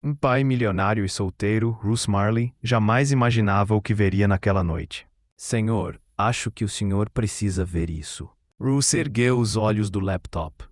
Um pai milionário e solteiro, Bruce Marley, jamais imaginava o que veria naquela noite. Senhor, acho que o senhor precisa ver isso. Bruce ergueu os olhos do laptop,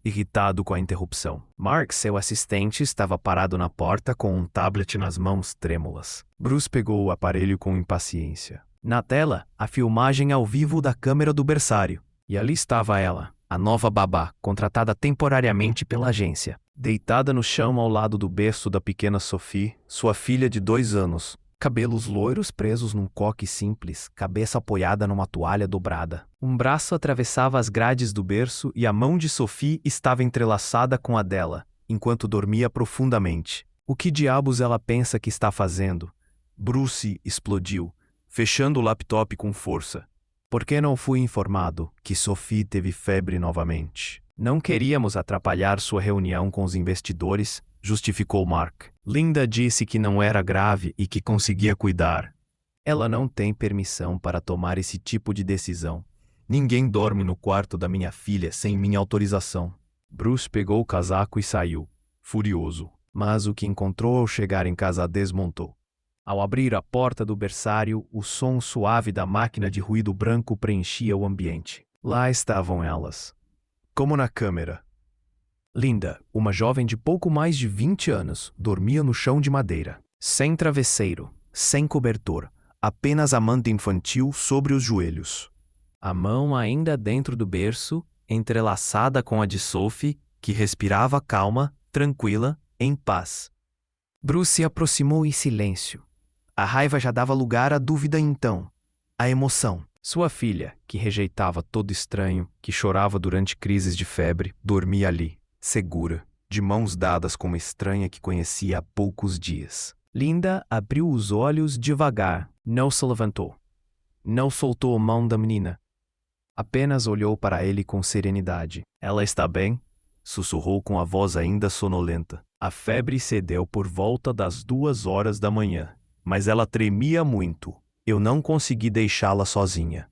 irritado com a interrupção. Mark, seu assistente, estava parado na porta com um tablet nas mãos trêmulas. Bruce pegou o aparelho com impaciência. Na tela, a filmagem ao vivo da câmera do berçário. E ali estava ela, a nova babá, contratada temporariamente pela agência. Deitada no chão ao lado do berço da pequena Sophie, sua filha de 2 anos. Cabelos loiros presos num coque simples, cabeça apoiada numa toalha dobrada. Um braço atravessava as grades do berço e a mão de Sophie estava entrelaçada com a dela, enquanto dormia profundamente. O que diabos ela pensa que está fazendo? Bruce explodiu, fechando o laptop com força. Por que não fui informado que Sophie teve febre novamente? Não queríamos atrapalhar sua reunião com os investidores, justificou Mark. Linda disse que não era grave e que conseguia cuidar. Ela não tem permissão para tomar esse tipo de decisão. Ninguém dorme no quarto da minha filha sem minha autorização. Bruce pegou o casaco e saiu, furioso. Mas o que encontrou ao chegar em casa a desmontou. Ao abrir a porta do berçário, o som suave da máquina de ruído branco preenchia o ambiente. Lá estavam elas, como na câmera. Linda, uma jovem de pouco mais de 20 anos, dormia no chão de madeira. Sem travesseiro, sem cobertor, apenas a manta infantil sobre os joelhos. A mão ainda dentro do berço, entrelaçada com a de Sophie, que respirava calma, tranquila, em paz. Bruce se aproximou em silêncio. A raiva já dava lugar à dúvida então. A emoção. Sua filha, que rejeitava todo estranho, que chorava durante crises de febre, dormia ali, segura, de mãos dadas com uma estranha que conhecia há poucos dias. Linda abriu os olhos devagar, não se levantou. Não soltou a mão da menina. Apenas olhou para ele com serenidade. Ela está bem? Sussurrou com a voz ainda sonolenta. A febre cedeu por volta das 2 horas da manhã, mas ela tremia muito. Eu não consegui deixá-la sozinha.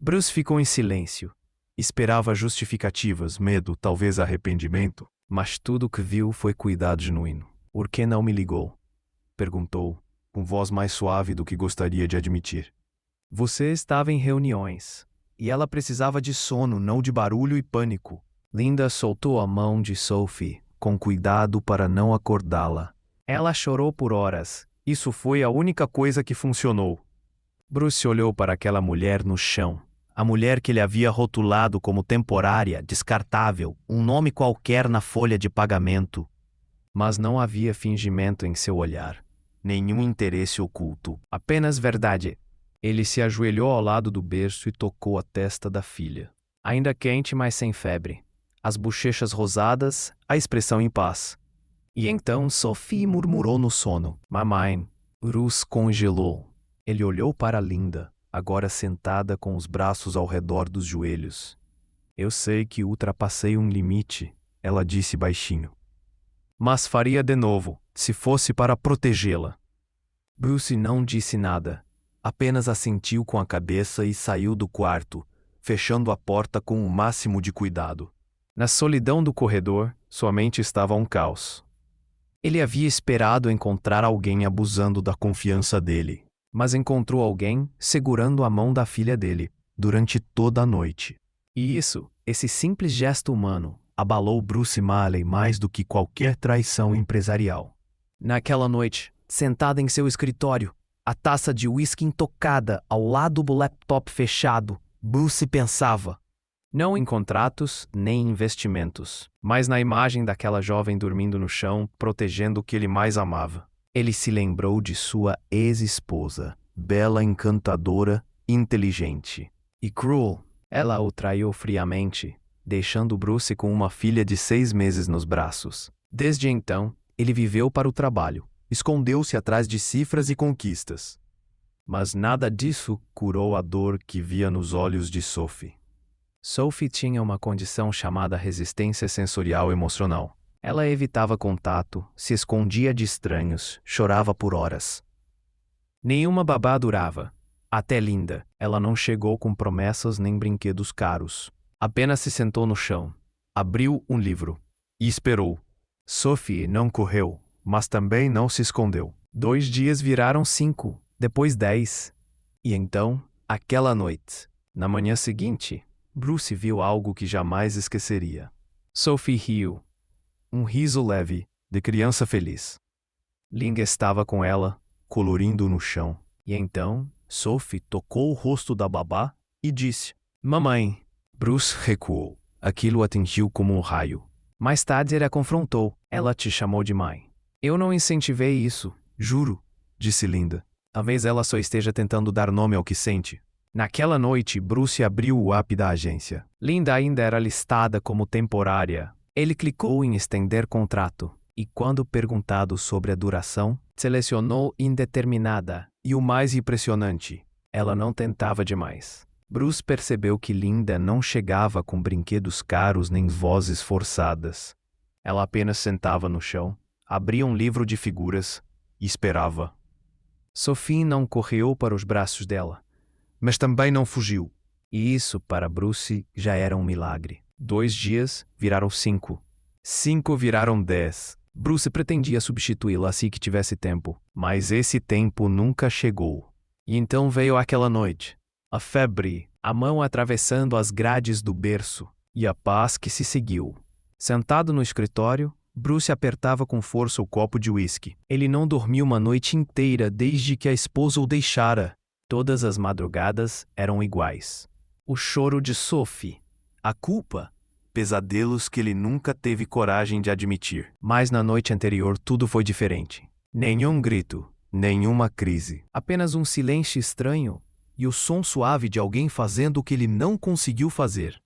Bruce ficou em silêncio. Esperava justificativas, medo, talvez arrependimento, mas tudo o que viu foi cuidado genuíno. Por que não me ligou? Perguntou, com voz mais suave do que gostaria de admitir. Você estava em reuniões, e ela precisava de sono, não de barulho e pânico. Linda soltou a mão de Sophie, com cuidado para não acordá-la. Ela chorou por horas. Isso foi a única coisa que funcionou. Bruce olhou para aquela mulher no chão. A mulher que ele havia rotulado como temporária, descartável, um nome qualquer na folha de pagamento. Mas não havia fingimento em seu olhar. Nenhum interesse oculto. Apenas verdade. Ele se ajoelhou ao lado do berço e tocou a testa da filha. Ainda quente, mas sem febre. As bochechas rosadas, a expressão em paz. E então Sophie murmurou no sono. Mamãe. Bruce congelou. Ele olhou para Linda, agora sentada com os braços ao redor dos joelhos. Eu sei que ultrapassei um limite, ela disse baixinho. Mas faria de novo, se fosse para protegê-la. Bruce não disse nada, apenas assentiu com a cabeça e saiu do quarto, fechando a porta com o máximo de cuidado. Na solidão do corredor, sua mente estava um caos. Ele havia esperado encontrar alguém abusando da confiança dele, mas encontrou alguém segurando a mão da filha dele durante toda a noite. E esse simples gesto humano, abalou Bruce Marley mais do que qualquer traição empresarial. Naquela noite, sentada em seu escritório, a taça de uísque intocada ao lado do laptop fechado, Bruce pensava, não em contratos nem em investimentos, mas na imagem daquela jovem dormindo no chão, protegendo o que ele mais amava. Ele se lembrou de sua ex-esposa, bela, encantadora, inteligente e cruel. Ela o traiu friamente, deixando Bruce com uma filha de 6 meses nos braços. Desde então, ele viveu para o trabalho, escondeu-se atrás de cifras e conquistas. Mas nada disso curou a dor que via nos olhos de Sophie. Sophie tinha uma condição chamada resistência sensorial emocional. Ela evitava contato, se escondia de estranhos, chorava por horas. Nenhuma babá durava. Até Linda, ela não chegou com promessas nem brinquedos caros. Apenas se sentou no chão, abriu um livro e esperou. Sophie não correu, mas também não se escondeu. 2 dias viraram 5, depois 10. E então, aquela noite, na manhã seguinte, Bruce viu algo que jamais esqueceria. Sophie riu. Um riso leve, de criança feliz. Linda estava com ela, colorindo no chão. E então, Sophie tocou o rosto da babá e disse: Mamãe. Bruce recuou. Aquilo atingiu como um raio. Mais tarde ele a confrontou. Ela te chamou de mãe. Eu não incentivei isso, juro, disse Linda. Talvez ela só esteja tentando dar nome ao que sente. Naquela noite, Bruce abriu o app da agência. Linda ainda era listada como temporária. Ele clicou em estender contrato e, quando perguntado sobre a duração, selecionou indeterminada. E o mais impressionante, ela não tentava demais. Bruce percebeu que Linda não chegava com brinquedos caros nem vozes forçadas. Ela apenas sentava no chão, abria um livro de figuras e esperava. Sophie não correu para os braços dela, mas também não fugiu. E isso, para Bruce, já era um milagre. 2 dias viraram 5. 5 viraram 10. Bruce pretendia substituí-la assim que tivesse tempo, mas esse tempo nunca chegou. E então veio aquela noite. A febre, a mão atravessando as grades do berço, e a paz que se seguiu. Sentado no escritório, Bruce apertava com força o copo de uísque. Ele não dormiu uma noite inteira desde que a esposa o deixara. Todas as madrugadas eram iguais. O choro de Sophie, a culpa, pesadelos que ele nunca teve coragem de admitir. Mas na noite anterior tudo foi diferente. Nenhum grito, nenhuma crise. Apenas um silêncio estranho e o som suave de alguém fazendo o que ele não conseguiu fazer.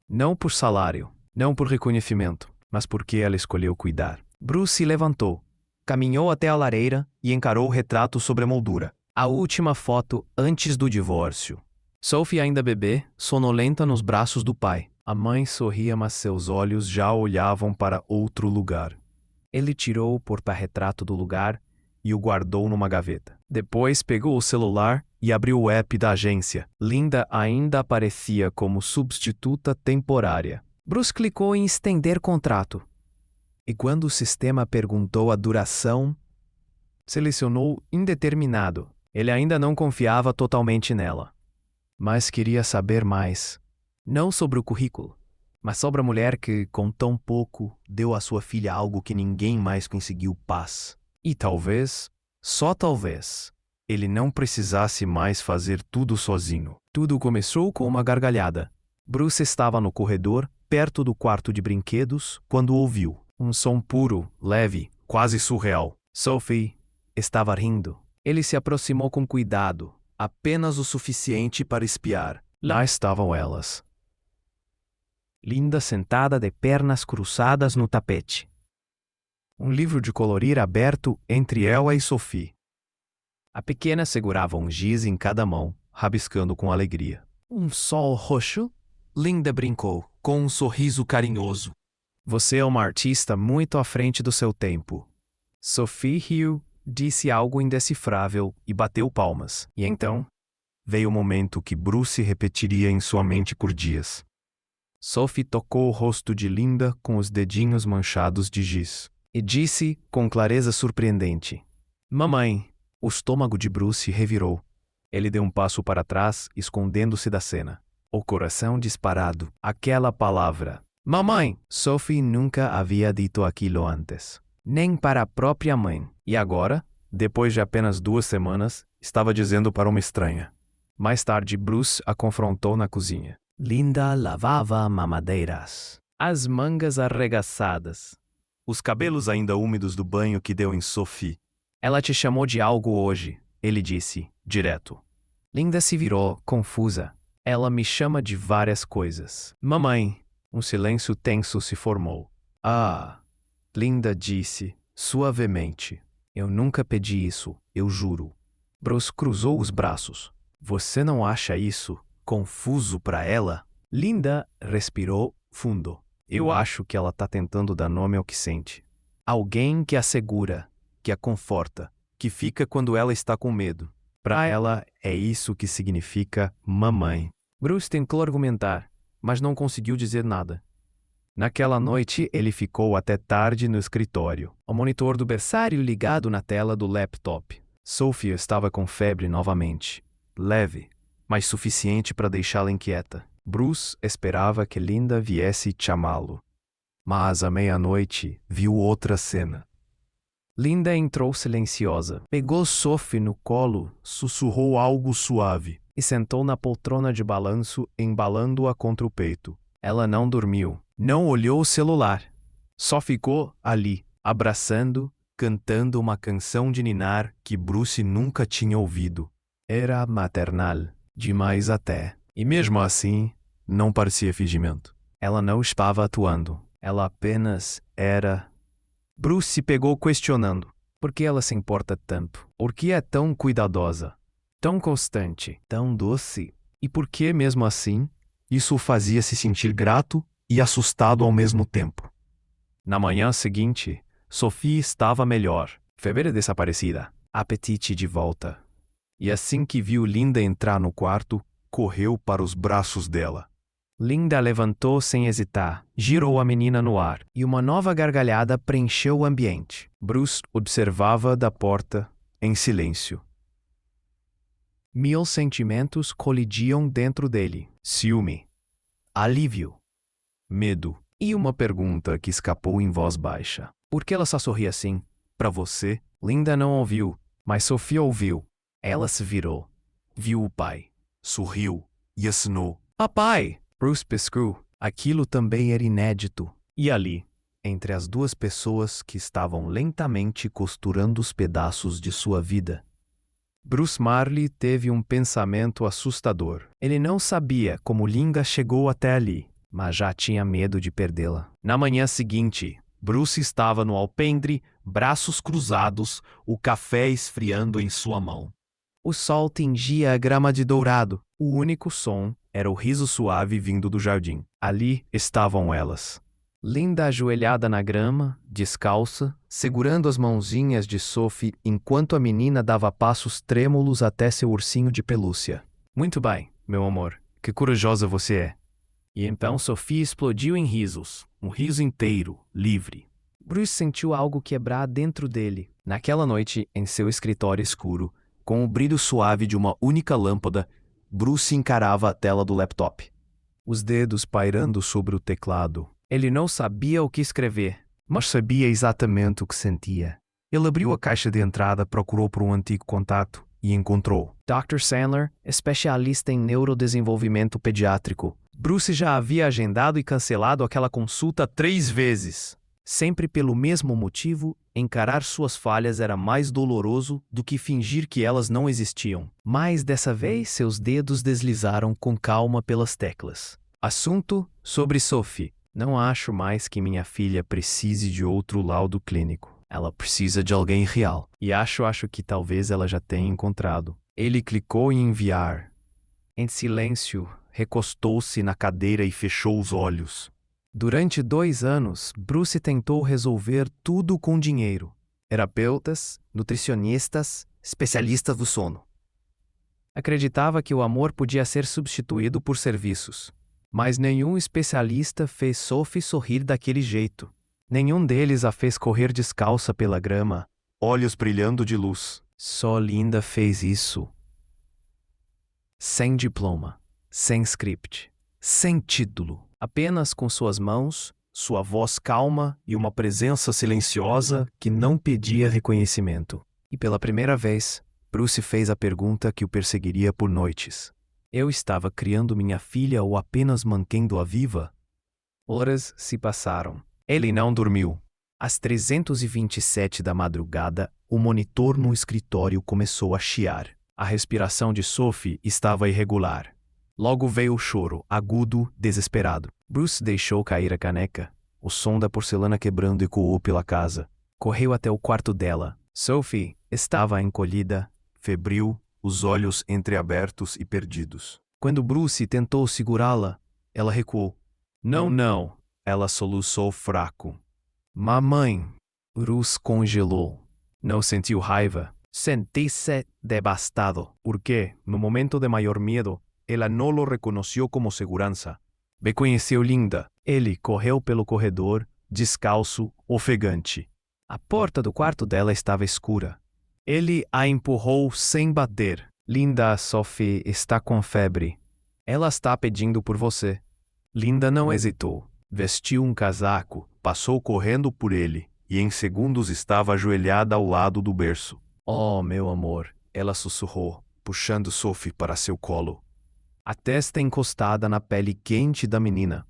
Não por salário, não por reconhecimento, mas porque ela escolheu cuidar. Bruce se levantou, caminhou até a lareira e encarou o retrato sobre a moldura. A última foto antes do divórcio. Sophie ainda bebê, sonolenta nos braços do pai. A mãe sorria, mas seus olhos já olhavam para outro lugar. Ele tirou o porta-retrato do lugar e o guardou numa gaveta. Depois pegou o celular e abriu o app da agência. Linda ainda aparecia como substituta temporária. Bruce clicou em estender contrato. E quando o sistema perguntou a duração, selecionou indeterminado. Ele ainda não confiava totalmente nela, mas queria saber mais. Não sobre o currículo, mas sobre a mulher que, com tão pouco, deu à sua filha algo que ninguém mais conseguiu: paz. E talvez, só talvez, ele não precisasse mais fazer tudo sozinho. Tudo começou com uma gargalhada. Bruce estava no corredor, perto do quarto de brinquedos, quando ouviu um som puro, leve, quase surreal. Sophie estava rindo. Ele se aproximou com cuidado, apenas o suficiente para espiar. Lá estavam elas. Linda sentada de pernas cruzadas no tapete. Um livro de colorir aberto entre ela e Sophie. A pequena segurava um giz em cada mão, rabiscando com alegria. Um sol roxo? Linda brincou, com um sorriso carinhoso. Você é uma artista muito à frente do seu tempo. Sophie riu, disse algo indecifrável e bateu palmas. E então, veio o momento que Bruce repetiria em sua mente por dias. Sophie tocou o rosto de Linda com os dedinhos manchados de giz. E disse, com clareza surpreendente: Mamãe. O estômago de Bruce revirou. Ele deu um passo para trás, escondendo-se da cena. O coração disparado. Aquela palavra. Mamãe! Sophie nunca havia dito aquilo antes. Nem para a própria mãe. E agora, depois de apenas 2 semanas, estava dizendo para uma estranha. Mais tarde, Bruce a confrontou na cozinha. Linda lavava mamadeiras. As mangas arregaçadas. Os cabelos ainda úmidos do banho que deu em Sophie. Ela te chamou de algo hoje, ele disse, direto. Linda se virou, confusa. Ela me chama de várias coisas. Mamãe. Um silêncio tenso se formou. Ah, Linda disse, suavemente. Eu nunca pedi isso, eu juro. Bruce cruzou os braços. Você não acha isso confuso para ela? Linda respirou fundo. Eu acho que ela está tentando dar nome ao que sente. Alguém que a segura, que a conforta, que fica quando ela está com medo. Para ela, é isso que significa mamãe. Bruce tentou argumentar, mas não conseguiu dizer nada. Naquela noite, ele ficou até tarde no escritório, o monitor do berçário ligado na tela do laptop. Sophie estava com febre novamente, leve, mas suficiente para deixá-la inquieta. Bruce esperava que Linda viesse chamá-lo. Mas à meia-noite, viu outra cena. Linda entrou silenciosa, pegou Sophie no colo, sussurrou algo suave e sentou na poltrona de balanço, embalando-a contra o peito. Ela não dormiu, não olhou o celular. Só ficou ali, abraçando, cantando uma canção de ninar que Bruce nunca tinha ouvido. Era maternal, demais até. E mesmo assim, não parecia fingimento. Ela não estava atuando. Ela apenas era. Bruce se pegou questionando. Por que ela se importa tanto? Por que é tão cuidadosa? Tão constante? Tão doce? E por que, mesmo assim, isso o fazia se sentir grato e assustado ao mesmo tempo? Na manhã seguinte, Sophie estava melhor. Febre desaparecida. Apetite de volta. E assim que viu Linda entrar no quarto, correu para os braços dela. Linda levantou sem hesitar, girou a menina no ar, e uma nova gargalhada preencheu o ambiente. Bruce observava da porta, em silêncio. 1000 sentimentos colidiam dentro dele. Ciúme, alívio, medo, e uma pergunta que escapou em voz baixa. Por que ela só sorria assim? Pra você? Linda não ouviu, mas Sophie ouviu. Ela se virou. Viu o pai. Sorriu e assinou. Papai! Bruce piscou. Aquilo também era inédito. E ali, entre as duas pessoas que estavam lentamente costurando os pedaços de sua vida, Bruce Marley teve um pensamento assustador. Ele não sabia como Linda chegou até ali, mas já tinha medo de perdê-la. Na manhã seguinte, Bruce estava no alpendre, braços cruzados, o café esfriando em sua mão. O sol tingia a grama de dourado. O único som era o riso suave vindo do jardim. Ali estavam elas. Linda ajoelhada na grama, descalça, segurando as mãozinhas de Sophie enquanto a menina dava passos trêmulos até seu ursinho de pelúcia. Muito bem, meu amor, que corajosa você é. E então Sophie explodiu em risos, um riso inteiro, livre. Bruce sentiu algo quebrar dentro dele. Naquela noite, em seu escritório escuro, com o brilho suave de uma única lâmpada, Bruce encarava a tela do laptop. Os dedos pairando sobre o teclado. Ele não sabia o que escrever, mas sabia exatamente o que sentia. Ele abriu a caixa de entrada, procurou por um antigo contato e encontrou. Dr. Sandler, especialista em neurodesenvolvimento pediátrico. Bruce já havia agendado e cancelado aquela consulta 3 vezes. Sempre pelo mesmo motivo, encarar suas falhas era mais doloroso do que fingir que elas não existiam. Mas dessa vez seus dedos deslizaram com calma pelas teclas. Assunto sobre Sophie. Não acho mais que minha filha precise de outro laudo clínico. Ela precisa de alguém real. E acho que talvez ela já tenha encontrado. Ele clicou em enviar. Em silêncio, recostou-se na cadeira e fechou os olhos. Durante 2 anos, Bruce tentou resolver tudo com dinheiro. Terapeutas, nutricionistas, especialistas do sono. Acreditava que o amor podia ser substituído por serviços. Mas nenhum especialista fez Sophie sorrir daquele jeito. Nenhum deles a fez correr descalça pela grama, olhos brilhando de luz. Só Linda fez isso. Sem diploma, sem script, sem título. Apenas com suas mãos, sua voz calma e uma presença silenciosa que não pedia reconhecimento. E pela primeira vez, Bruce fez a pergunta que o perseguiria por noites. Eu estava criando minha filha ou apenas mantendo-a viva? Horas se passaram. Ele não dormiu. Às 3h27 da madrugada, o monitor no escritório começou a chiar. A respiração de Sophie estava irregular. Logo veio o choro, agudo, desesperado. Bruce deixou cair a caneca. O som da porcelana quebrando ecoou pela casa. Correu até o quarto dela. Sophie estava encolhida, febril, os olhos entreabertos e perdidos. Quando Bruce tentou segurá-la, ela recuou. Não, não, ela soluçou fraco. Mamãe! Bruce congelou. Não sentiu raiva. Sentí-se devastado, porque, no momento de maior medo, ela não lo reconoció como segurança. Reconheceu Linda. Ele correu pelo corredor, descalço, ofegante. A porta do quarto dela estava escura. Ele a empurrou sem bater. Linda, Sophie está com febre. Ela está pedindo por você. Linda não hesitou. Vestiu um casaco, passou correndo por ele, e em segundos estava ajoelhada ao lado do berço. Oh, meu amor, ela sussurrou, puxando Sophie para seu colo. A testa encostada na pele quente da menina.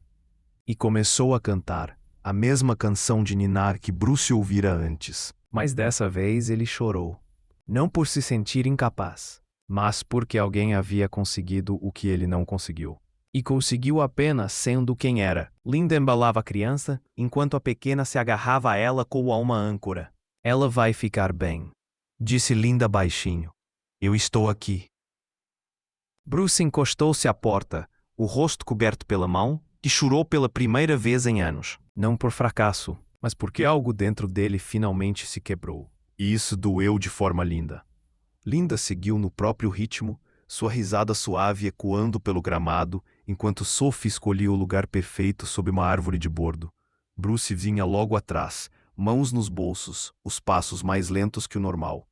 E começou a cantar, a mesma canção de ninar que Bruce ouvira antes. Mas dessa vez ele chorou. Não por se sentir incapaz, mas porque alguém havia conseguido o que ele não conseguiu. E conseguiu apenas sendo quem era. Linda embalava a criança, enquanto a pequena se agarrava a ela como a uma âncora. Ela vai ficar bem, disse Linda baixinho. Eu estou aqui. Bruce encostou-se à porta, o rosto coberto pela mão, e chorou pela primeira vez em anos. Não por fracasso, mas porque algo dentro dele finalmente se quebrou. E isso doeu de forma linda. Linda seguiu no próprio ritmo, sua risada suave ecoando pelo gramado, enquanto Sophie escolhia o lugar perfeito sob uma árvore de bordo. Bruce vinha logo atrás, mãos nos bolsos, os passos mais lentos que o normal.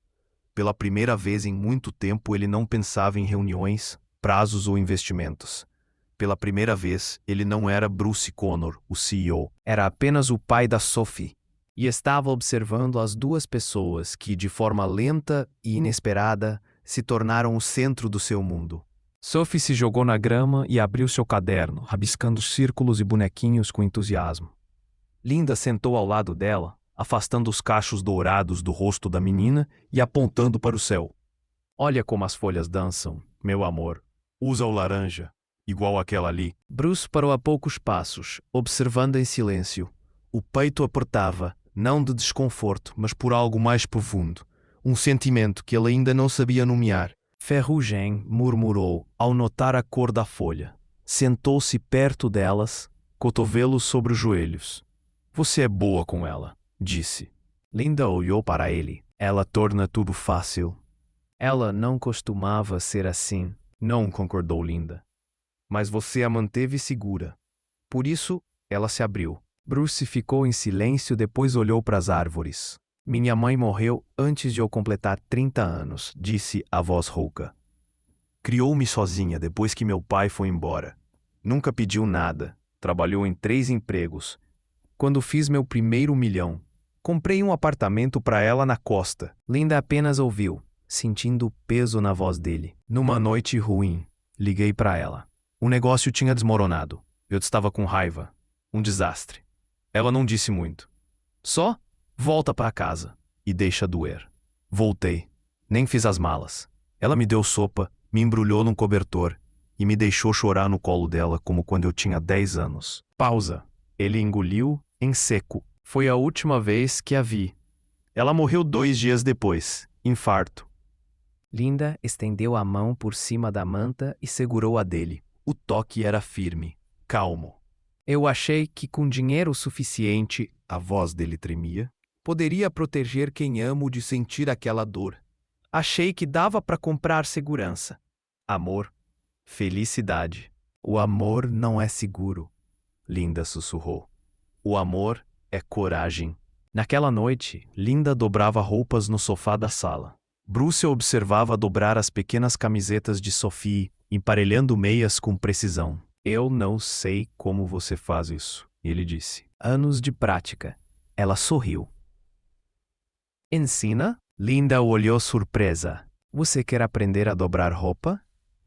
Pela primeira vez em muito tempo ele não pensava em reuniões, prazos ou investimentos. Pela primeira vez, ele não era Bruce Connor, o CEO. Era apenas o pai da Sophie. E estava observando as duas pessoas que, de forma lenta e inesperada, se tornaram o centro do seu mundo. Sophie se jogou na grama e abriu seu caderno, rabiscando círculos e bonequinhos com entusiasmo. Linda sentou ao lado dela, afastando os cachos dourados do rosto da menina e apontando para o céu. Olha como as folhas dançam, meu amor. Usa o laranja, igual aquela ali. Bruce parou a poucos passos, observando em silêncio. O peito apertava, não de desconforto, mas por algo mais profundo. Um sentimento que ele ainda não sabia nomear. Ferrugem murmurou ao notar a cor da folha. Sentou-se perto delas, cotovelos sobre os joelhos. Você é boa com ela, disse. Linda olhou para ele. Ela torna tudo fácil. Ela não costumava ser assim, não concordou Linda. Mas você a manteve segura. Por isso, ela se abriu. Bruce ficou em silêncio, depois olhou para as árvores. Minha mãe morreu antes de eu completar 30 anos, disse a voz rouca. Criou-me sozinha depois que meu pai foi embora. Nunca pediu nada. Trabalhou em 3 empregos. Quando fiz meu primeiro $1 milhão, comprei um apartamento para ela na costa. Linda apenas ouviu, sentindo o peso na voz dele. Numa noite ruim, liguei para ela. O negócio tinha desmoronado. Eu estava com raiva. Um desastre. Ela não disse muito. Só, volta para casa e deixa doer. Voltei. Nem fiz as malas. Ela me deu sopa, me embrulhou num cobertor e me deixou chorar no colo dela como quando eu tinha 10 anos. Pausa. Ele engoliu, em seco. Foi a última vez que a vi. Ela morreu 2 dias depois. Infarto. Linda estendeu a mão por cima da manta e segurou a dele. O toque era firme, calmo. Eu achei que com dinheiro suficiente, a voz dele tremia, poderia proteger quem amo de sentir aquela dor. Achei que dava para comprar segurança. Amor. Felicidade. O amor não é seguro, Linda sussurrou. O amor é coragem. Naquela noite, Linda dobrava roupas no sofá da sala. Bruce observava dobrar as pequenas camisetas de Sophie, emparelhando meias com precisão. Eu não sei como você faz isso, ele disse. Anos de prática. Ela sorriu. Ensina? Linda olhou surpresa. Você quer aprender a dobrar roupa?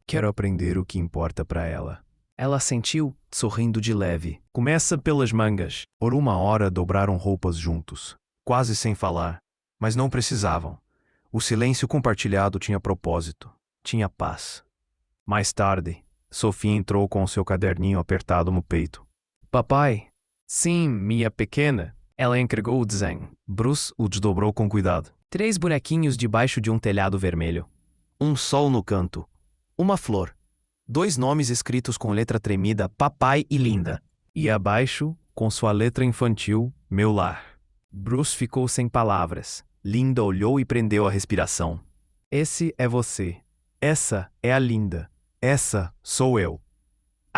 Quero aprender o que importa para ela. Ela sentiu, sorrindo de leve. Começa pelas mangas. Por 1 hora dobraram roupas juntos, quase sem falar. Mas não precisavam. O silêncio compartilhado tinha propósito. Tinha paz. Mais tarde, Sophie entrou com seu caderninho apertado no peito. Papai? Sim, minha pequena. Ela entregou o desenho. Bruce o desdobrou com cuidado. 3 bonequinhos debaixo de um telhado vermelho. Um sol no canto. Uma flor. 2 nomes escritos com letra tremida, Papai e Linda. E abaixo, com sua letra infantil, Meu lar. Bruce ficou sem palavras. Linda olhou e prendeu a respiração. Esse é você. Essa é a Linda. Essa sou eu.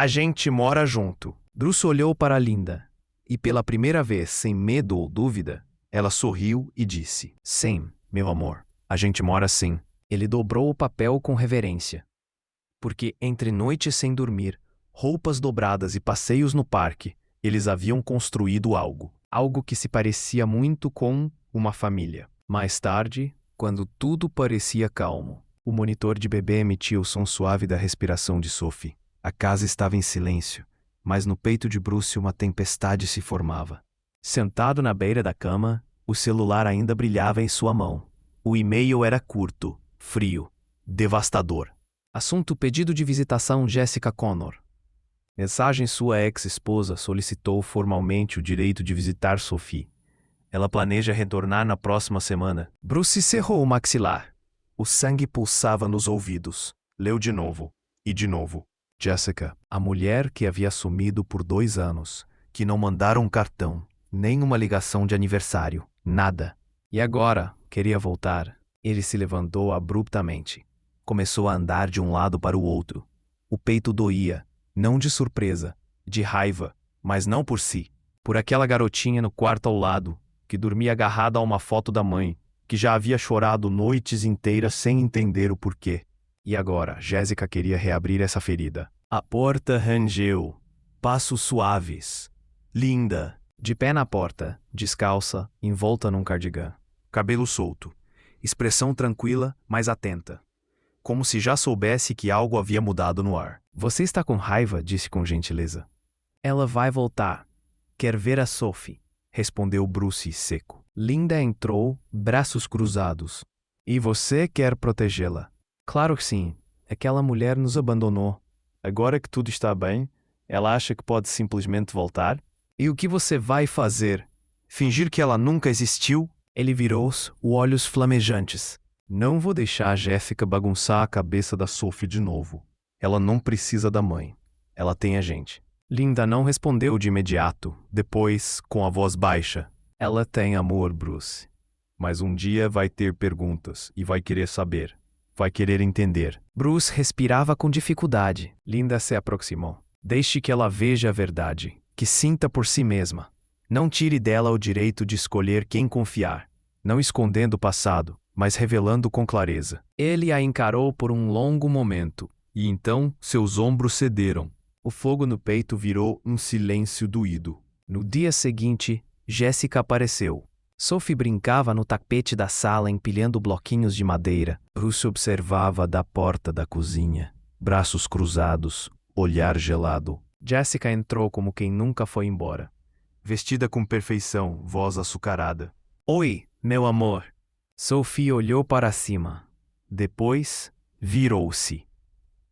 A gente mora junto. Bruce olhou para Linda, e pela primeira vez, sem medo ou dúvida, ela sorriu e disse: Sim, meu amor, a gente mora sim. Ele dobrou o papel com reverência. Porque entre noites sem dormir, roupas dobradas e passeios no parque, eles haviam construído algo que se parecia muito com uma família. Mais tarde, quando tudo parecia calmo, o monitor de bebê emitia o som suave da respiração de Sophie. A casa estava em silêncio, mas no peito de Bruce uma tempestade se formava. Sentado na beira da cama, o celular ainda brilhava em sua mão. O e-mail era curto, frio, devastador. Assunto: pedido de visitação Jessica Connor. Mensagem: sua ex-esposa solicitou formalmente o direito de visitar Sophie. Ela planeja retornar na próxima semana. Bruce cerrou o maxilar. O sangue pulsava nos ouvidos. Leu de novo. E de novo. Jessica, a mulher que havia sumido por 2 anos, que não mandaram um cartão, nem uma ligação de aniversário, nada. E agora, queria voltar. Ele se levantou abruptamente. Começou a andar de um lado para o outro. O peito doía, não de surpresa, de raiva, mas não por si. Por aquela garotinha no quarto ao lado, que dormia agarrada a uma foto da mãe, que já havia chorado noites inteiras sem entender o porquê. E agora, Jéssica queria reabrir essa ferida. A porta rangeu. Passos suaves. Linda, de pé na porta, descalça, envolta num cardigã. Cabelo solto. Expressão tranquila, mas atenta. Como se já soubesse que algo havia mudado no ar. Você está com raiva? Disse com gentileza. Ela vai voltar. Quer ver a Sophie, respondeu Bruce seco. Linda entrou, braços cruzados. E você quer protegê-la? Claro que sim. Aquela mulher nos abandonou. Agora que tudo está bem, ela acha que pode simplesmente voltar? E o que você vai fazer? Fingir que ela nunca existiu? Ele virou-se, olhos flamejantes. Não vou deixar a Jéssica bagunçar a cabeça da Sophie de novo. Ela não precisa da mãe. Ela tem a gente. Linda não respondeu de imediato. Depois, com a voz baixa. Ela tem amor, Bruce. Mas um dia vai ter perguntas e vai querer saber. Vai querer entender. Bruce respirava com dificuldade. Linda se aproximou. Deixe que ela veja a verdade. Que sinta por si mesma. Não tire dela o direito de escolher quem confiar. Não escondendo o passado, mas revelando com clareza. Ele a encarou por um longo momento. E então, seus ombros cederam. O fogo no peito virou um silêncio doído. No dia seguinte, Jéssica apareceu. Sophie brincava no tapete da sala empilhando bloquinhos de madeira. Bruce observava da porta da cozinha. Braços cruzados, olhar gelado. Jéssica entrou como quem nunca foi embora. Vestida com perfeição, voz açucarada. Oi, meu amor. Sophie olhou para cima. Depois, virou-se.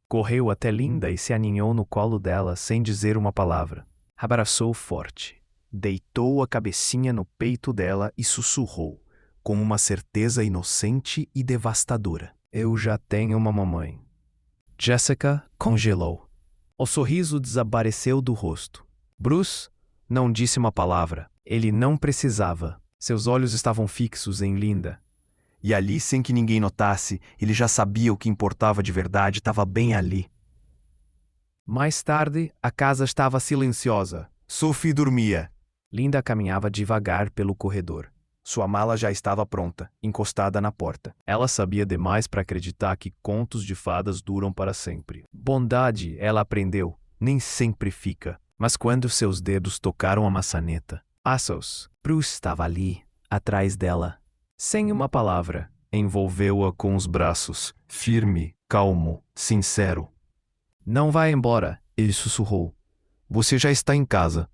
Correu até Linda e se aninhou no colo dela sem dizer uma palavra. Abraçou forte. Deitou a cabecinha no peito dela e sussurrou, com uma certeza inocente e devastadora. Eu já tenho uma mamãe. Jéssica congelou. O sorriso desapareceu do rosto. Bruce não disse uma palavra. Ele não precisava. Seus olhos estavam fixos em Linda. E ali, sem que ninguém notasse, ele já sabia o que importava de verdade, estava bem ali. Mais tarde, a casa estava silenciosa. Sophie dormia. Linda caminhava devagar pelo corredor. Sua mala já estava pronta, encostada na porta. Ela sabia demais para acreditar que contos de fadas duram para sempre. Bondade, ela aprendeu, nem sempre fica. Mas quando seus dedos tocaram a maçaneta, Assos, Bruce estava ali, atrás dela. Sem uma palavra, envolveu-a com os braços, firme, calmo, sincero. Não vá embora, ele sussurrou. Você já está em casa.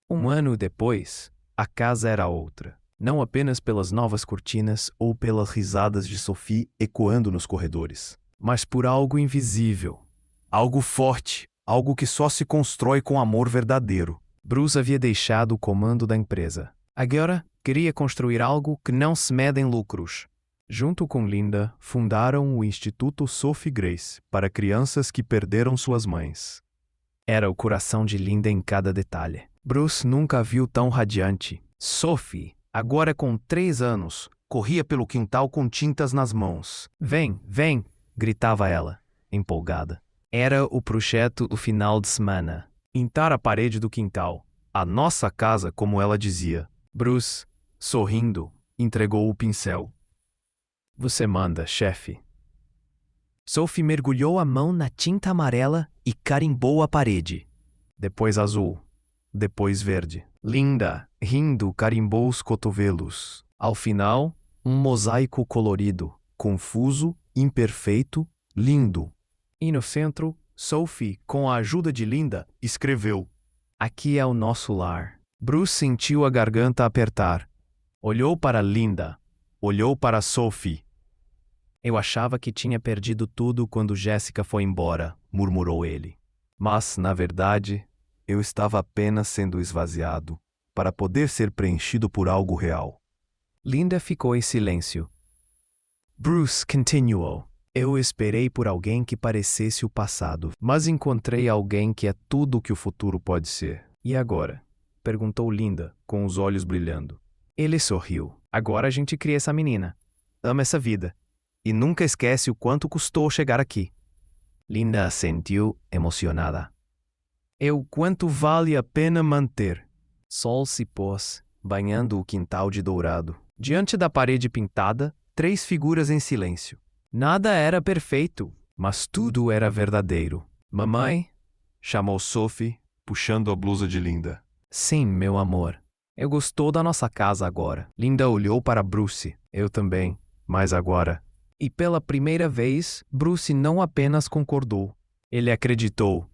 1 ano depois, a casa era outra. Não apenas pelas novas cortinas ou pelas risadas de Sophie ecoando nos corredores, mas por algo invisível. Algo forte, algo que só se constrói com amor verdadeiro. Bruce havia deixado o comando da empresa. Agora, queria construir algo que não se mede em lucros. Junto com Linda, fundaram o Instituto Sophie Grace para crianças que perderam suas mães. Era o coração de Linda em cada detalhe. Bruce nunca a viu tão radiante. Sophie, agora com 3 anos, corria pelo quintal com tintas nas mãos. Vem, vem, gritava ela, empolgada. Era o projeto do final de semana. Pintar a parede do quintal. A nossa casa, como ela dizia. Bruce, sorrindo, entregou o pincel. Você manda, chefe. Sophie mergulhou a mão na tinta amarela e carimbou a parede. Depois azul. Depois verde. Linda, rindo, carimbou os cotovelos. Ao final, um mosaico colorido, confuso, imperfeito, lindo. E no centro, Sophie, com a ajuda de Linda, escreveu: Aqui é o nosso lar. Bruce sentiu a garganta apertar. Olhou para Linda. Olhou para Sophie. Eu achava que tinha perdido tudo quando Jéssica foi embora, murmurou ele. Mas, na verdade, eu estava apenas sendo esvaziado, para poder ser preenchido por algo real. Linda ficou em silêncio. Bruce continuou. Eu esperei por alguém que parecesse o passado, mas encontrei alguém que é tudo o que o futuro pode ser. E agora? Perguntou Linda, com os olhos brilhando. Ele sorriu. Agora a gente cria essa menina. Ama essa vida. E nunca esquece o quanto custou chegar aqui. Linda assentiu, emocionada. Quanto vale a pena manter? Sol se pôs, banhando o quintal de dourado. Diante da parede pintada, 3 figuras em silêncio. Nada era perfeito, mas tudo era verdadeiro. Mamãe? Chamou Sophie, puxando a blusa de Linda. Sim, meu amor. Eu gostou da nossa casa agora. Linda olhou para Bruce. Eu também, mas agora. E pela primeira vez, Bruce não apenas concordou. Ele acreditou.